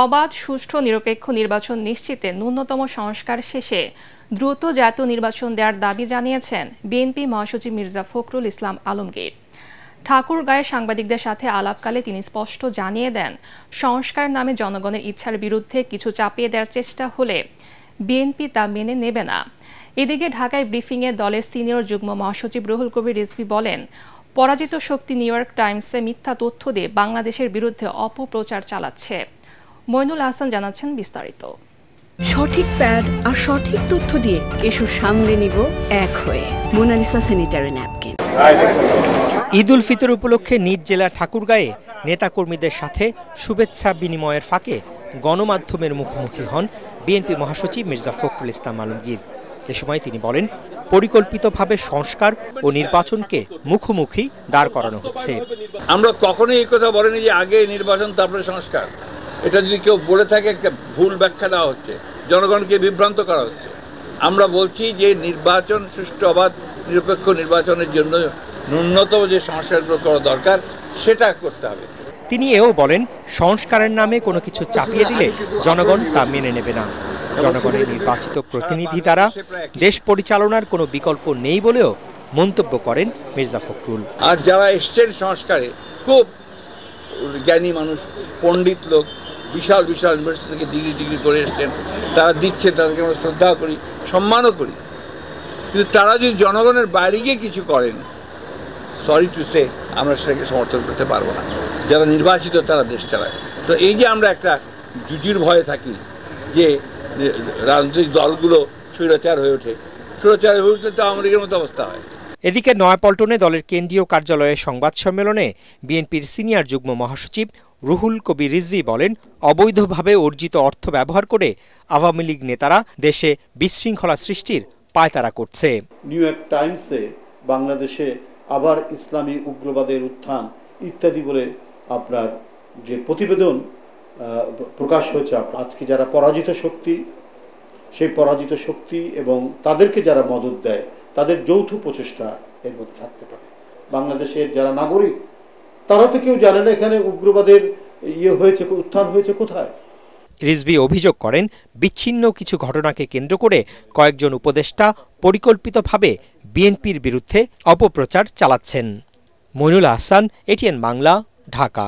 অবাধ, সুষ্ঠু, নিরপেক্ষ নির্বাচন নিশ্চিতে ন্যূনতম সংস্কার শেষে দ্রুত জাতীয় নির্বাচন দেওয়ার দাবি জানিয়েছেন বিএনপি মহাসচিব মির্জা ফখরুল ইসলাম আলমগীর। ঠাকুরগাঁয়ে সাংবাদিকদের সাথে আলাপকালে তিনি স্পষ্ট জানিয়ে দেন, সংস্কার নামে জনগণের ইচ্ছার বিরুদ্ধে কিছু চাপিয়ে দেওয়ার চেষ্টা হলে বিএনপি তা মেনে নেবে না। এদিকে ঢাকায় ব্রিফিংয়ে দলের সিনিয়র যুগ্ম মহাসচিব রুহুল কবির রিজভী বলেন, পরাজিত শক্তি নিউ ইয়র্ক টাইমসে মিথ্যা তথ্য দিয়ে বাংলাদেশের বিরুদ্ধে অপপ্রচার চালাচ্ছে। মইনুল হাসান জানাচ্ছেন বিস্তারিত। সঠিক প্যাড আর সঠিক তথ্য দিয়ে এসব সামলে নিব এক হয়ে। Monalisa sanitary napkin. Eid ul Fitr উপলক্ষে নিজ জেলা ঠাকুরগাঁয়ে নেতাকর্মীদের সাথে শুভেচ্ছা বিনিময়ের ফাঁকে গণমাধ্যমের মুখোমুখি হন বিএনপি মহাসচিব মির্জা ফখরুল ইসলাম আলমগীর। এ সময় তিনি বলেন, পরিকল্পিতভাবে সংস্কার ও নির্বাচনকে মুখোমুখি দাঁড় করানো হচ্ছে। আমরা কখনোই এই কথা বলিনি যে আগে নির্বাচন তারপরে সংস্কার। এটা যদি কেউ বলে থাকে, একটা ভুল ব্যাখ্যা দেওয়া হচ্ছে, জনগণকে বিভ্রান্ত করা হচ্ছে। আমরা বলছি যে নির্বাচন সুষ্ঠু, অবাধ, নিরপেক্ষ নির্বাচনের জন্য ন্যূনতম যে সংস্কারগুলো করা দরকার সেটা করতে হবে। তিনি এও বলেন, সংস্কারের নামে কোনো কিছু চাপিয়ে দিলে জনগণ তা মেনে নেবে না। জনগণের নির্বাচিত প্রতিনিধি দ্বারা দেশ পরিচালনার কোনো বিকল্প নেই বলেও মন্তব্য করেন মির্জা ফখরুল। আর যারা এসছেন সংস্কারে, খুব জ্ঞানী মানুষ, পণ্ডিত লোক, বিশাল বিশাল ইউনিভার্সিটি থেকে ডিগ্রি করে এসছেন, তারা দিচ্ছে, তাদেরকে আমরা শ্রদ্ধা করি, সম্মানও করি। কিন্তু তারা যদি জনগণের বাইরে গিয়ে কিছু করেন, সরি টু সে, আমরা সেটাকে সমর্থন করতে পারবো না। যারা নির্বাচিত তারা দেশ চালায়। তো এই যে আমরা একটা জুজুর ভয়ে থাকি যে রাজনৈতিক দলগুলো স্বৈরাচার হয়ে ওঠে, স্বৈরাচার হয়ে উঠলে তো আওয়ামী লীগের মতো অবস্থা হয়। এদিকে নয়াপল্টনে দলের কেন্দ্রীয় কার্যালয়ে সংবাদ সম্মেলনে বিএনপির সিনিয়র যুগ্ম মহাসচিব রুহুল কবির রিজভী বলেন, অবৈধভাবে অর্জিত অর্থ ব্যবহার করে আওয়ামী লীগ নেতারা দেশে বিশৃঙ্খলা সৃষ্টির পায়তারা করছে। নিউ ইয়র্ক টাইমসে বাংলাদেশে আবার ইসলামী উগ্রবাদের উত্থান ইত্যাদি বলে আপনার যে প্রতিবেদন প্রকাশ হয়েছে, আজকে যারা পরাজিত শক্তি, সেই পরাজিত শক্তি এবং তাদেরকে যারা মদত দেয়, তাদের যৌথ প্রচেষ্টা এর মধ্যে থাকতে পারে। বাংলাদেশের যারা নাগরিক, তারা তো কেউ জানে না এখানে উগ্রবাদের উত্থান হয়েছে কোথায়। রিজভী অভিযোগ করেন, বিচ্ছিন্ন কিছু ঘটনাকে কেন্দ্র করে কয়েকজন উপদেষ্টা পরিকল্পিতভাবে বিএনপির বিরুদ্ধে অপপ্রচার চালাচ্ছেন। মইনুল হাসান, এটিএন বাংলা, ঢাকা।